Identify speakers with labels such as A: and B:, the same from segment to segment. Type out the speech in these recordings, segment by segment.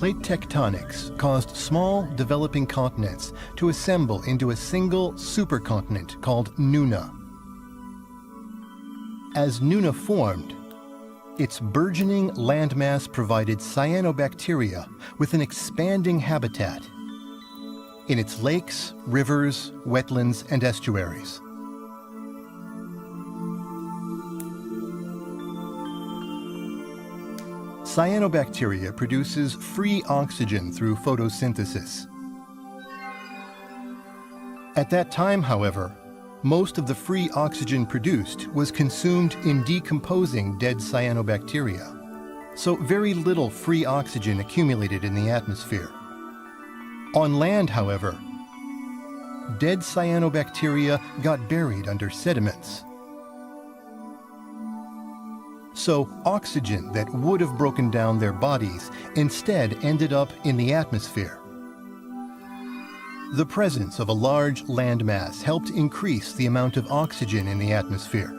A: plate tectonics caused small developing continents to assemble into a single supercontinent called Nuna. As Nuna formed, its burgeoning landmass provided cyanobacteria with an expanding habitat in its lakes, rivers, wetlands, and estuaries. Cyanobacteria produces free oxygen through photosynthesis. At that time, however, most of the free oxygen produced was consumed in decomposing dead cyanobacteria, so very little free oxygen accumulated in the atmosphere. On land, however, dead cyanobacteria got buried under sediments. So oxygen that would have broken down their bodies instead ended up in the atmosphere. The presence of a large landmass helped increase the amount of oxygen in the atmosphere.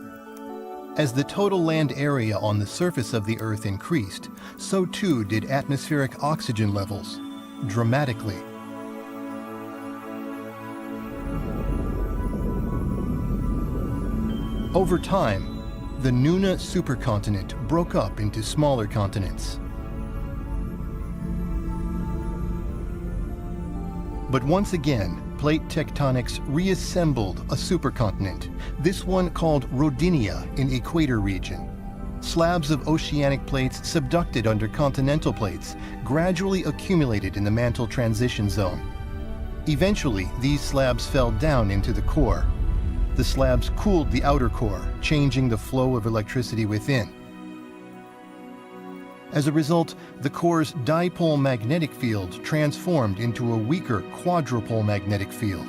A: As the total land area on the surface of the Earth increased, so too did atmospheric oxygen levels, dramatically. Over time, the Nuna supercontinent broke up into smaller continents. But once again, plate tectonics reassembled a supercontinent, this one called Rodinia in Equator region. Slabs of oceanic plates subducted under continental plates gradually accumulated in the mantle transition zone. Eventually, these slabs fell down into the core. The slabs cooled the outer core, changing the flow of electricity within. As a result, the core's dipole magnetic field transformed into a weaker quadrupole magnetic field.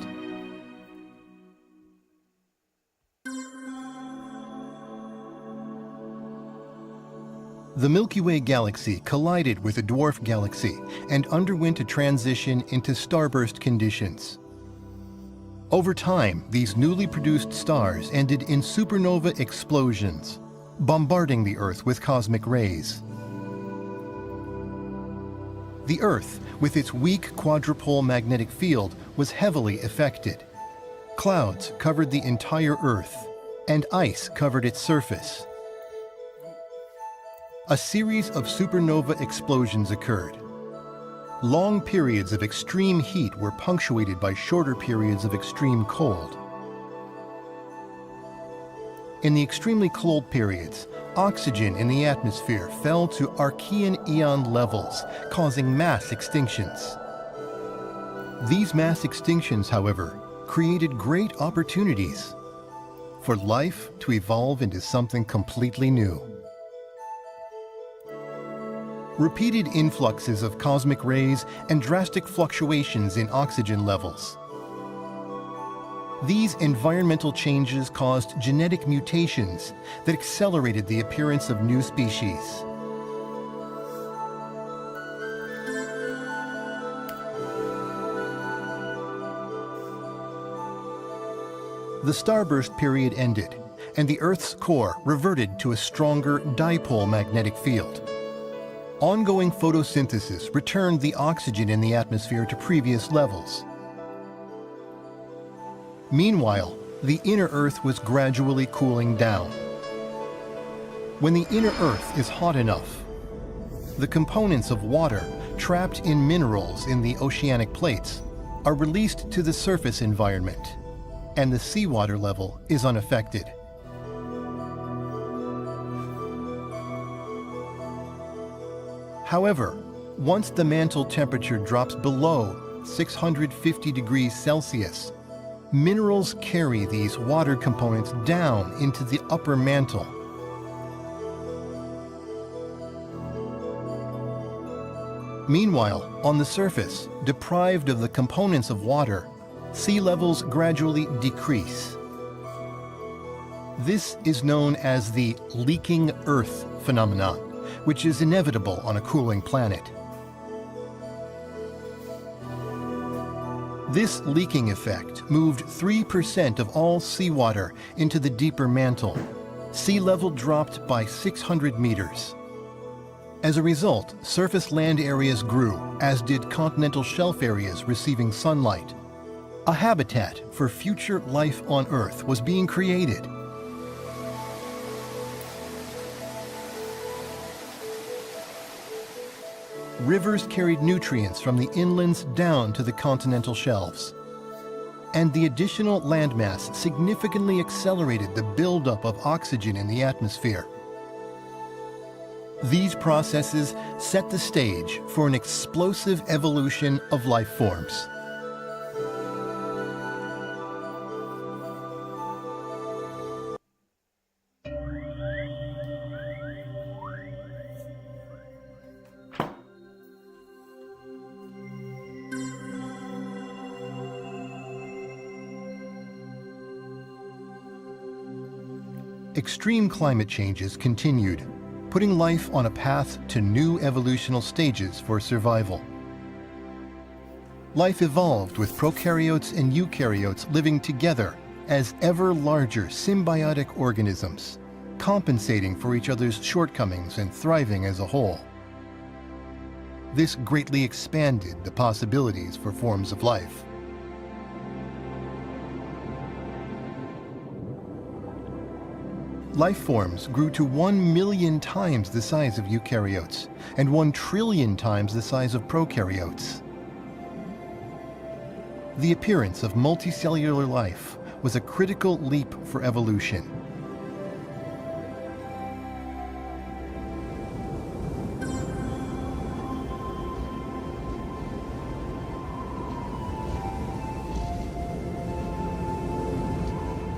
A: The Milky Way galaxy collided with a dwarf galaxy and underwent a transition into starburst conditions. Over time, these newly produced stars ended in supernova explosions, bombarding the Earth with cosmic rays. The Earth, with its weak quadrupole magnetic field, was heavily affected. Clouds covered the entire Earth, and ice covered its surface. A series of supernova explosions occurred. Long periods of extreme heat were punctuated by shorter periods of extreme cold. In the extremely cold periods, oxygen in the atmosphere fell to Archean eon levels, causing mass extinctions. These mass extinctions, however, created great opportunities for life to evolve into something completely new. Repeated influxes of cosmic rays and drastic fluctuations in oxygen levels. These environmental changes caused genetic mutations that accelerated the appearance of new species. The starburst period ended, and the Earth's core reverted to a stronger dipole magnetic field. Ongoing photosynthesis returned the oxygen in the atmosphere to previous levels. Meanwhile, the inner Earth was gradually cooling down. When the inner Earth is hot enough, the components of water trapped in minerals in the oceanic plates are released to the surface environment, and the seawater level is unaffected. However, once the mantle temperature drops below 650 degrees Celsius, minerals carry these water components down into the upper mantle. Meanwhile, on the surface, deprived of the components of water, sea levels gradually decrease. This is known as the leaking Earth phenomenon, which is inevitable on a cooling planet. This leaking effect moved 3% of all seawater into the deeper mantle. Sea level dropped by 600 meters. As a result, surface land areas grew, as did continental shelf areas receiving sunlight. A habitat for future life on Earth was being created. Rivers carried nutrients from the inlands down to the continental shelves. And the additional landmass significantly accelerated the buildup of oxygen in the atmosphere. These processes set the stage for an explosive evolution of life forms. Extreme climate changes continued, putting life on a path to new evolutional stages for survival. Life evolved with prokaryotes and eukaryotes living together as ever larger symbiotic organisms, compensating for each other's shortcomings and thriving as a whole. This greatly expanded the possibilities for forms of life. Life forms grew to 1 million times the size of eukaryotes and 1 trillion times the size of prokaryotes. The appearance of multicellular life was a critical leap for evolution.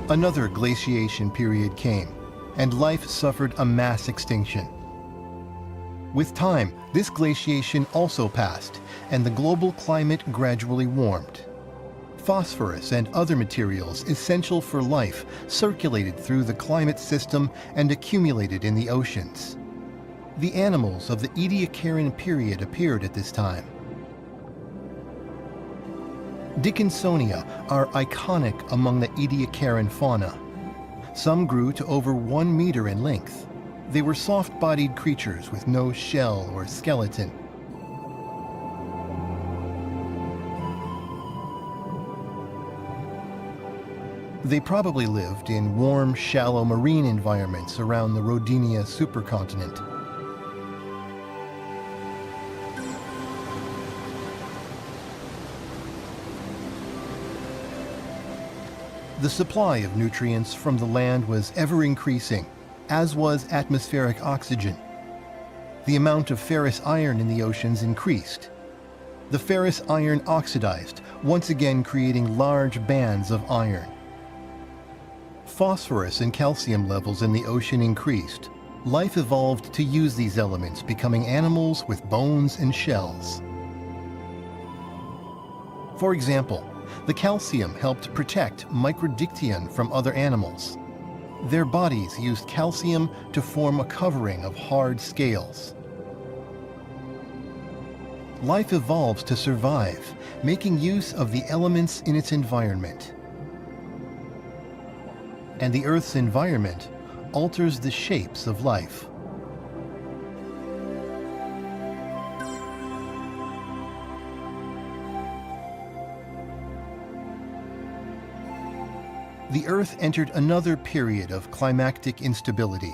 A: Another glaciation period came, and life suffered a mass extinction. With time, this glaciation also passed, and the global climate gradually warmed. Phosphorus and other materials essential for life circulated through the climate system and accumulated in the oceans. The animals of the Ediacaran period appeared at this time. Dickinsonia are iconic among the Ediacaran fauna. Some grew to over 1 meter in length. They were soft-bodied creatures with no shell or skeleton. They probably lived in warm, shallow marine environments around the Rodinia supercontinent. The supply of nutrients from the land was ever increasing, as was atmospheric oxygen. The amount of ferrous iron in the oceans increased. The ferrous iron oxidized, once again creating large bands of iron. Phosphorus and calcium levels in the ocean increased. Life evolved to use these elements, becoming animals with bones and shells. For example, the calcium helped protect Microdictyon from other animals. Their bodies used calcium to form a covering of hard scales. Life evolves to survive, making use of the elements in its environment. And the Earth's environment alters the shapes of life. The Earth entered another period of climactic instability.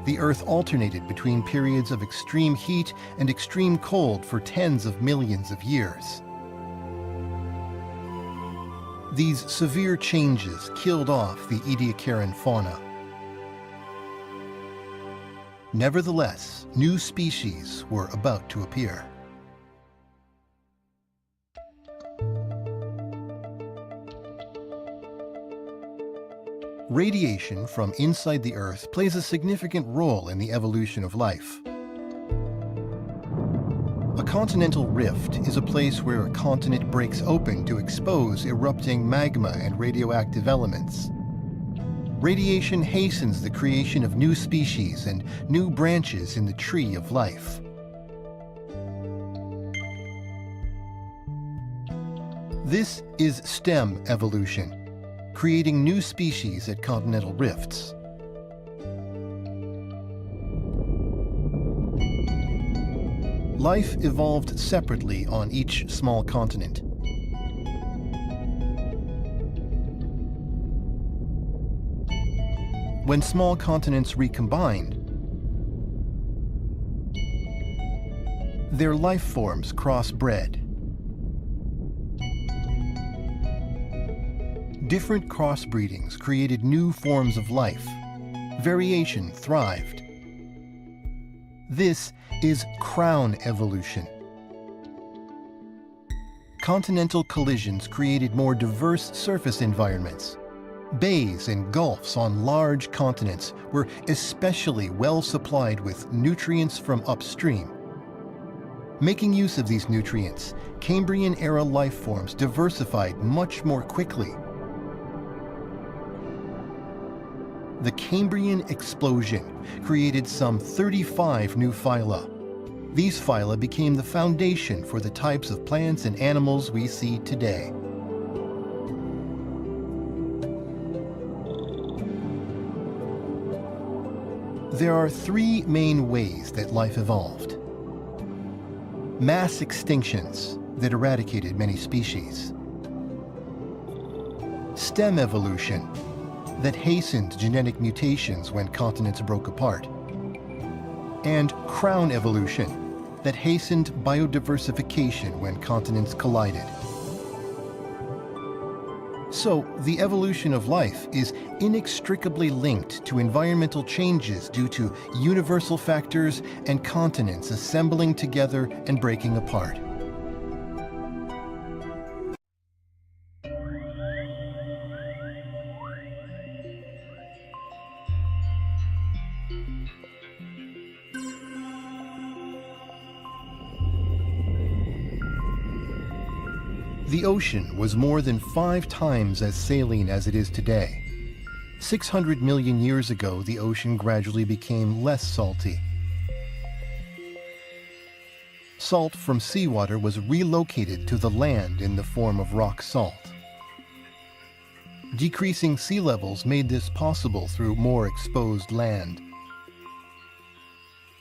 A: The Earth alternated between periods of extreme heat and extreme cold for tens of millions of years. These severe changes killed off the Ediacaran fauna. Nevertheless, new species were about to appear. Radiation from inside the Earth plays a significant role in the evolution of life. A continental rift is a place where a continent breaks open to expose erupting magma and radioactive elements. Radiation hastens the creation of new species and new branches in the tree of life. This is STEM evolution, creating new species at continental rifts. life evolved separately on each small continent. When small continents recombined, their life forms crossbred. Different crossbreedings created new forms of life. Variation thrived. This is crown evolution. Continental collisions created more diverse surface environments. Bays and gulfs on large continents were especially well supplied with nutrients from upstream. Making use of these nutrients, Cambrian-era life forms diversified much more quickly. The Cambrian explosion created some 35 new phyla. These phyla became the foundation for the types of plants and animals we see today. There are three main ways that life evolved. Mass extinctions that eradicated many species. Stem evolution that hastened genetic mutations when continents broke apart. And crown evolution that hastened biodiversification when continents collided. So, the evolution of life is inextricably linked to environmental changes due to universal factors and continents assembling together and breaking apart. The ocean was more than 5 times as saline as it is today. 600 million years ago, the ocean gradually became less salty. Salt from seawater was relocated to the land in the form of rock salt. Decreasing sea levels made this possible through more exposed land.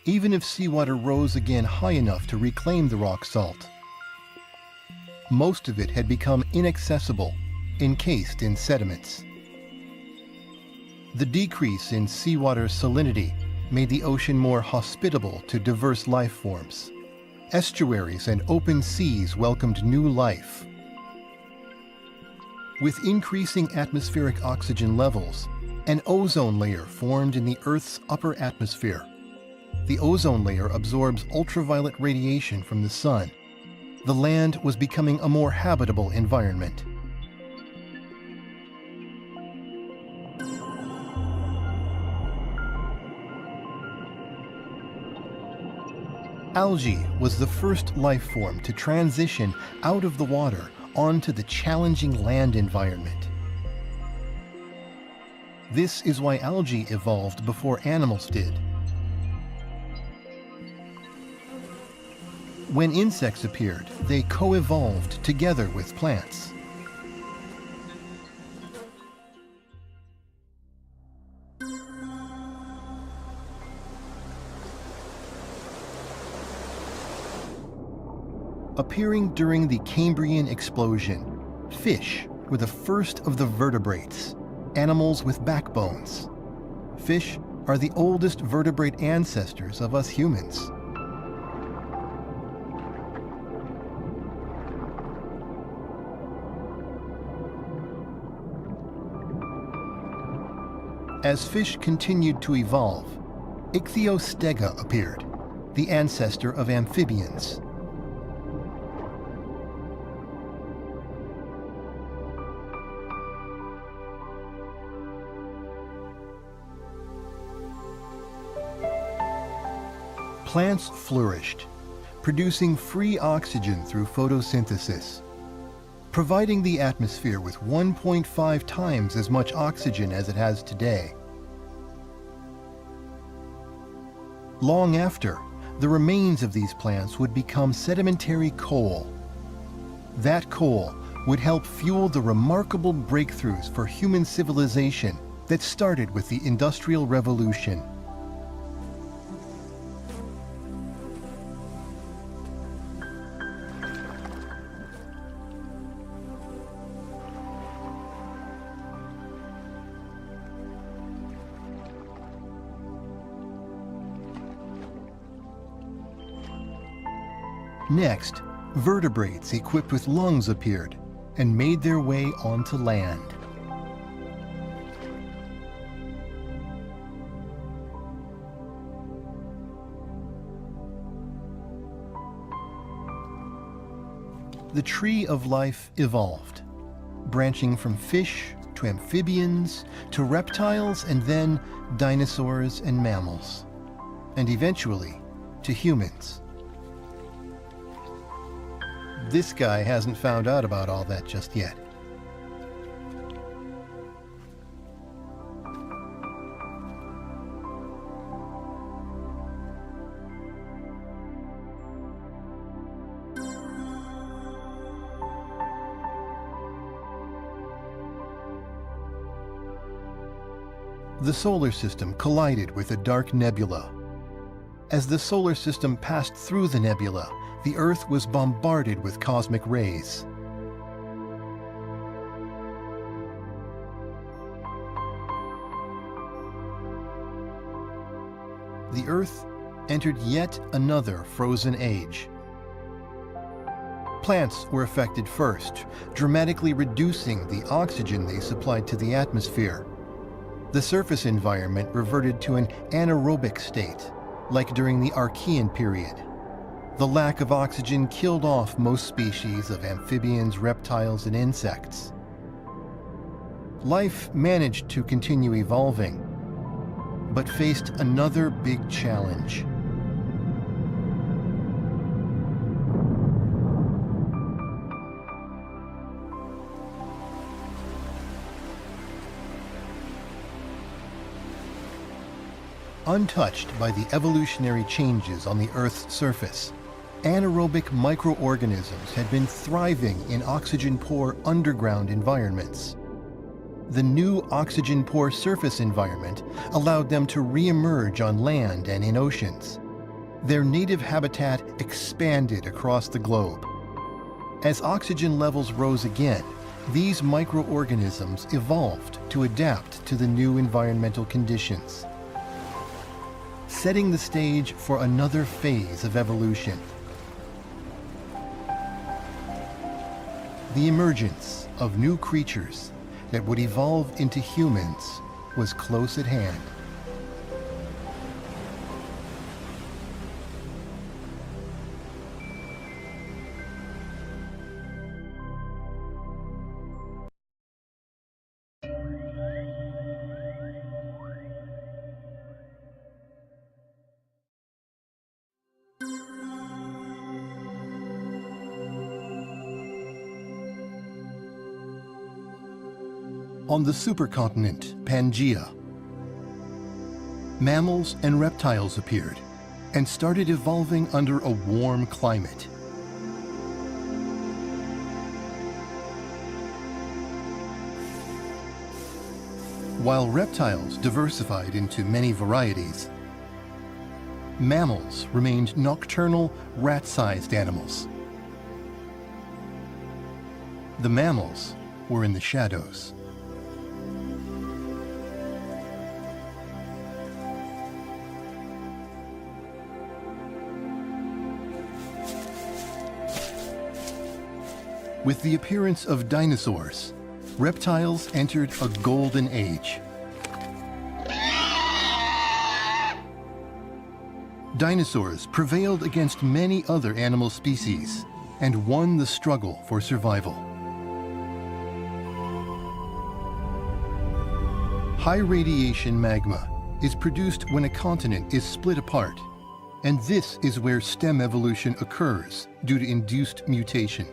A: Even if seawater rose again high enough to reclaim the rock salt, most of it had become inaccessible, encased in sediments. The decrease in seawater salinity made the ocean more hospitable to diverse life forms. Estuaries and open seas welcomed new life. With increasing atmospheric oxygen levels, an ozone layer formed in the Earth's upper atmosphere. The ozone layer absorbs ultraviolet radiation from the sun. The land was becoming a more habitable environment. Algae was the first life form to transition out of the water onto the challenging land environment. This is why algae evolved before animals did. When insects appeared, they co-evolved together with plants. Appearing during the Cambrian explosion, fish were the first of the vertebrates, animals with backbones. Fish are the oldest vertebrate ancestors of us humans. As fish continued to evolve, Ichthyostega appeared, the ancestor of amphibians. Plants flourished, producing free oxygen through photosynthesis, providing the atmosphere with 1.5 times as much oxygen as it has today. Long after, the remains of these plants would become sedimentary coal. That coal would help fuel the remarkable breakthroughs for human civilization that started with the Industrial Revolution. Next, vertebrates equipped with lungs appeared and made their way onto land. The tree of life evolved, branching from fish to amphibians to reptiles and then dinosaurs and mammals, and eventually to humans. This guy hasn't found out about all that just yet. The solar system collided with a dark nebula. As the solar system passed through the nebula, the Earth was bombarded with cosmic rays. The Earth entered yet another frozen age. Plants were affected first, dramatically reducing the oxygen they supplied to the atmosphere. The surface environment reverted to an anaerobic state, like during the Archean period. The lack of oxygen killed off most species of amphibians, reptiles, and insects. Life managed to continue evolving, but faced another big challenge. Untouched by the evolutionary changes on the Earth's surface, anaerobic microorganisms had been thriving in oxygen-poor underground environments. The new oxygen-poor surface environment allowed them to re-emerge on land and in oceans. Their native habitat expanded across the globe. As oxygen levels rose again, these microorganisms evolved to adapt to the new environmental conditions, setting the stage for another phase of evolution. The emergence of new creatures that would evolve into humans was close at hand. On the supercontinent Pangaea, mammals and reptiles appeared and started evolving under a warm climate. While reptiles diversified into many varieties, mammals remained nocturnal, rat-sized animals. The mammals were in the shadows. With the appearance of dinosaurs, reptiles entered a golden age. Dinosaurs prevailed against many other animal species and won the struggle for survival. High radiation magma is produced when a continent is split apart, and this is where stem evolution occurs due to induced mutation.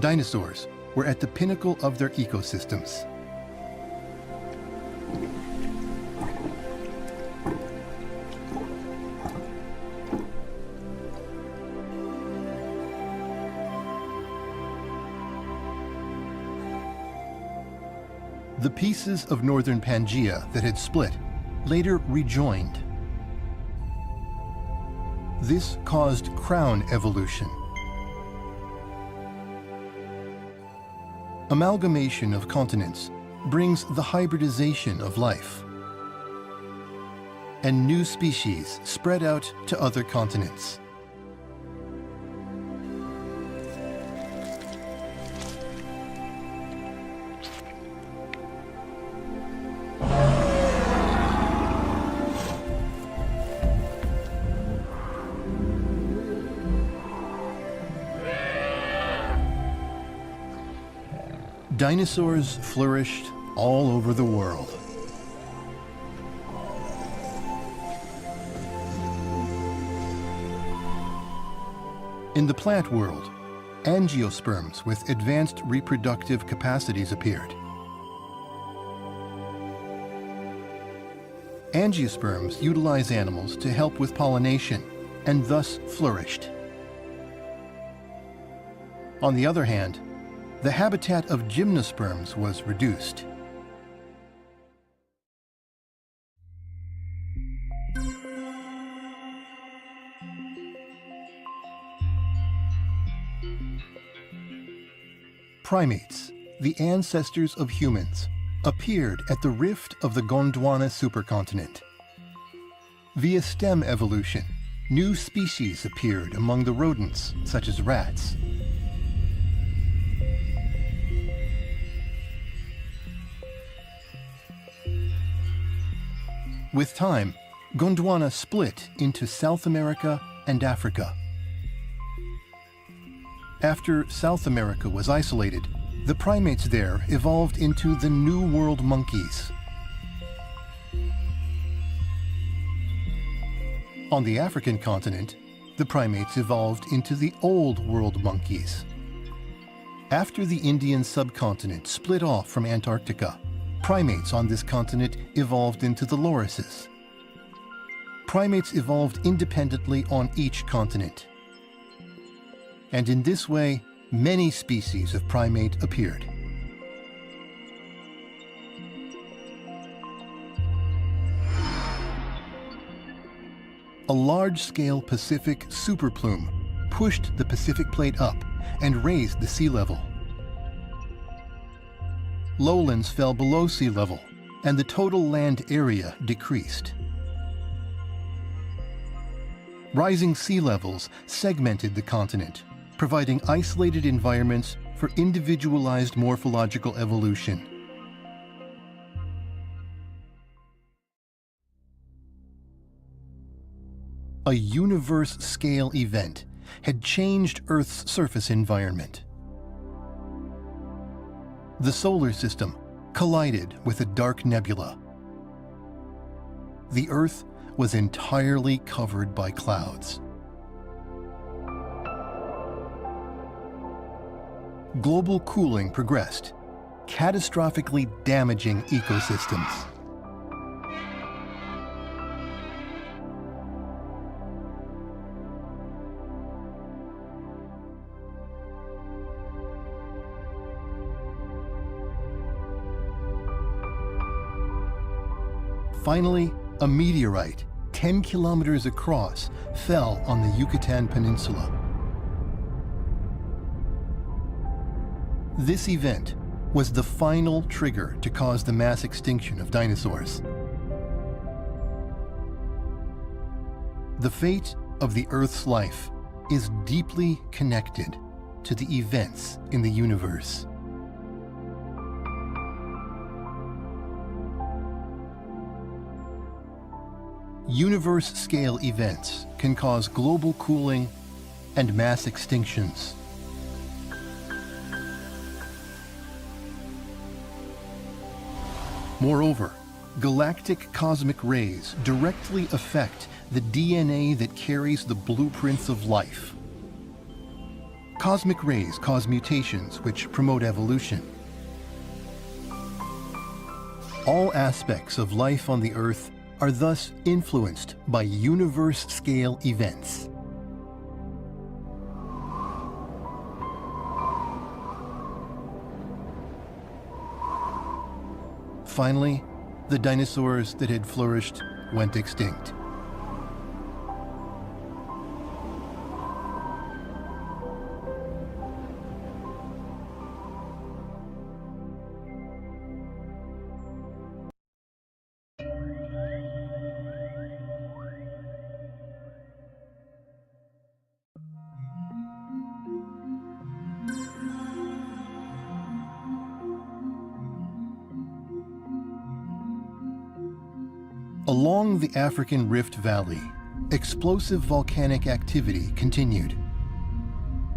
A: Dinosaurs were at the pinnacle of their ecosystems. The pieces of northern Pangaea that had split later rejoined. This caused crown evolution. Amalgamation of continents brings the hybridization of life, and new species spread out to other continents. Dinosaurs flourished all over the world. In the plant world, angiosperms with advanced reproductive capacities appeared. Angiosperms utilize animals to help with pollination and thus flourished. On the other hand, the habitat of gymnosperms was reduced. Primates, the ancestors of humans, appeared at the rift of the Gondwana supercontinent. Via stem evolution, new species appeared among the rodents, such as rats. With time, Gondwana split into South America and Africa. After South America was isolated, the primates there evolved into the New World monkeys. On the African continent, the primates evolved into the Old World monkeys. After the Indian subcontinent split off from Antarctica, primates on this continent evolved into the lorises. Primates evolved independently on each continent. And in this way, many species of primate appeared. A large-scale Pacific superplume pushed the Pacific plate up and raised the sea level. Lowlands fell below sea level, and the total land area decreased. Rising sea levels segmented the continent, providing isolated environments for individualized morphological evolution. A universe-scale event had changed Earth's surface environment. The solar system collided with a dark nebula. The Earth was entirely covered by clouds. Global cooling progressed, catastrophically damaging ecosystems. Finally, a meteorite 10 kilometers across fell on the Yucatan Peninsula. This event was the final trigger to cause the mass extinction of dinosaurs. The fate of the Earth's life is deeply connected to the events in the universe. Universe-scale events can cause global cooling and mass extinctions. Moreover, galactic cosmic rays directly affect the DNA that carries the blueprints of life. Cosmic rays cause mutations which promote evolution. All aspects of life on the Earth are thus influenced by universe-scale events. Finally, the dinosaurs that had flourished went extinct. Along the African Rift Valley, explosive volcanic activity continued.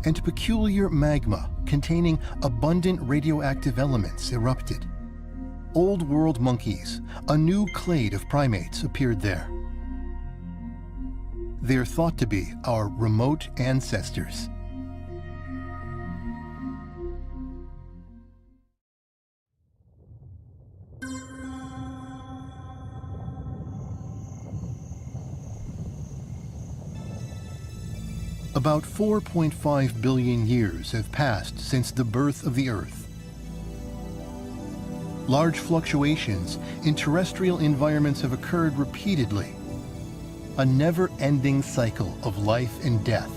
A: and peculiar magma containing abundant radioactive elements erupted. Old world monkeys, a new clade of primates, appeared there. They are thought to be our remote ancestors. About 4.5 billion years have passed since the birth of the Earth. Large fluctuations in terrestrial environments have occurred repeatedly, a never-ending cycle of life and death.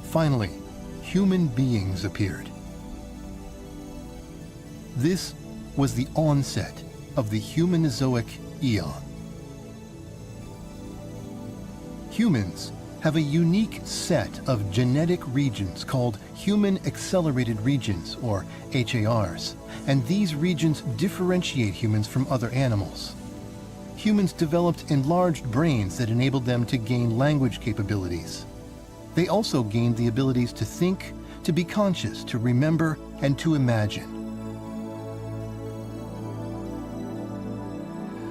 A: Finally, human beings appeared. This was the onset of the Humanozoic Eon. Humans have a unique set of genetic regions called human accelerated regions, or HARs, and these regions differentiate humans from other animals. Humans developed enlarged brains that enabled them to gain language capabilities. They also gained the abilities to think, to be conscious, to remember, and to imagine.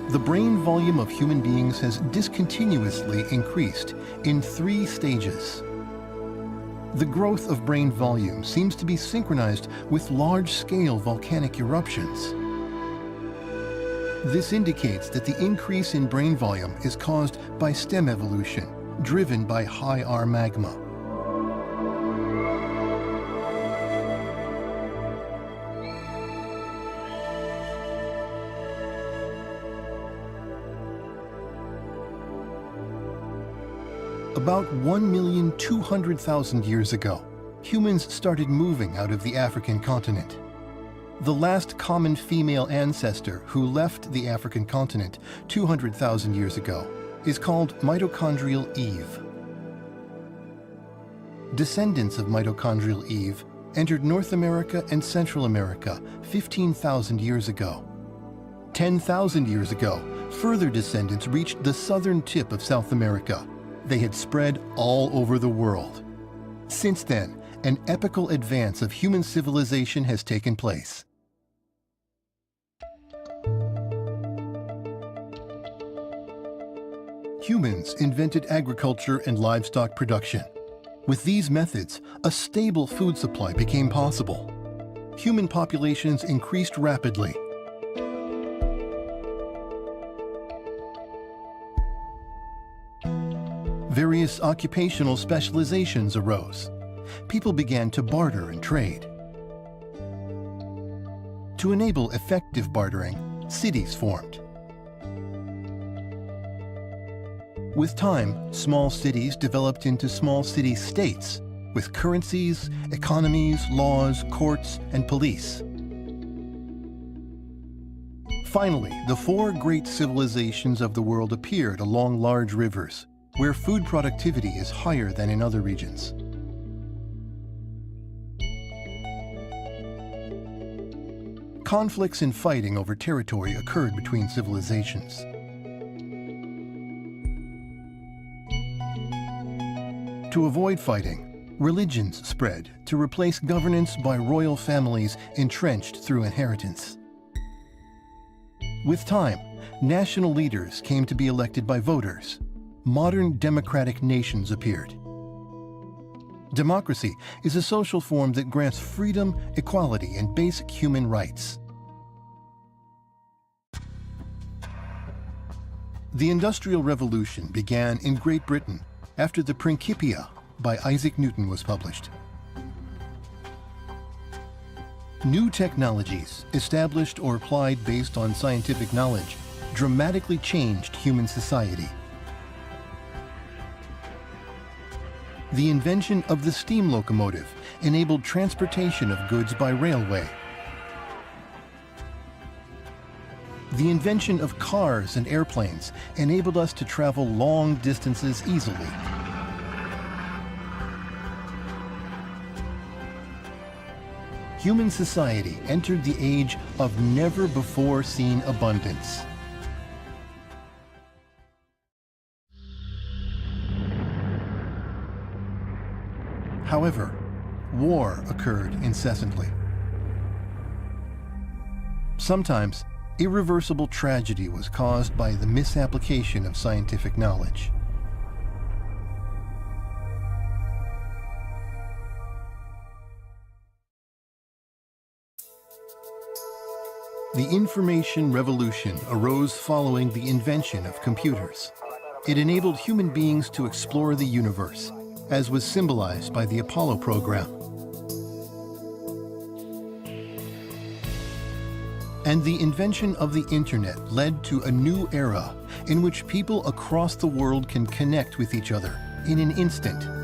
A: The brain volume of human beings has discontinuously increased in 3 stages. The growth of brain volume seems to be synchronized with large-scale volcanic eruptions. This indicates that the increase in brain volume is caused by stem evolution, driven by high R magma. About 1,200,000 years ago, humans started moving out of the African continent. The last common female ancestor who left the African continent 200,000 years ago is called mitochondrial Eve. Descendants of mitochondrial Eve entered North America and Central America 15,000 years ago. 10,000 years ago, further descendants reached the southern tip of South America. They had spread all over the world. Since then, an epochal advance of human civilization has taken place. Humans invented agriculture and livestock production. With these methods, a stable food supply became possible. Human populations increased rapidly. Various occupational specializations arose. People began to barter and trade. To enable effective bartering, cities formed. With time, small cities developed into small city-states, with currencies, economies, laws, courts, and police. Finally, the 4 great civilizations of the world appeared along large rivers, where food productivity is higher than in other regions. Conflicts and fighting over territory occurred between civilizations. To avoid fighting, religions spread to replace governance by royal families entrenched through inheritance. With time, national leaders came to be elected by voters. Modern democratic nations appeared. Democracy is a social form that grants freedom, equality, and basic human rights. The Industrial Revolution began in Great Britain after the Principia by Isaac Newton was published. New technologies, established or applied based on scientific knowledge, dramatically changed human society. The invention of the steam locomotive enabled transportation of goods by railway. The invention of cars and airplanes enabled us to travel long distances easily. Human society entered the age of never-before-seen abundance. However, war occurred incessantly. Sometimes, irreversible tragedy was caused by the misapplication of scientific knowledge. The information revolution arose following the invention of computers. It enabled human beings to explore the universe, as was symbolized by the Apollo program. And the invention of the internet led to a new era in which people across the world can connect with each other in an instant.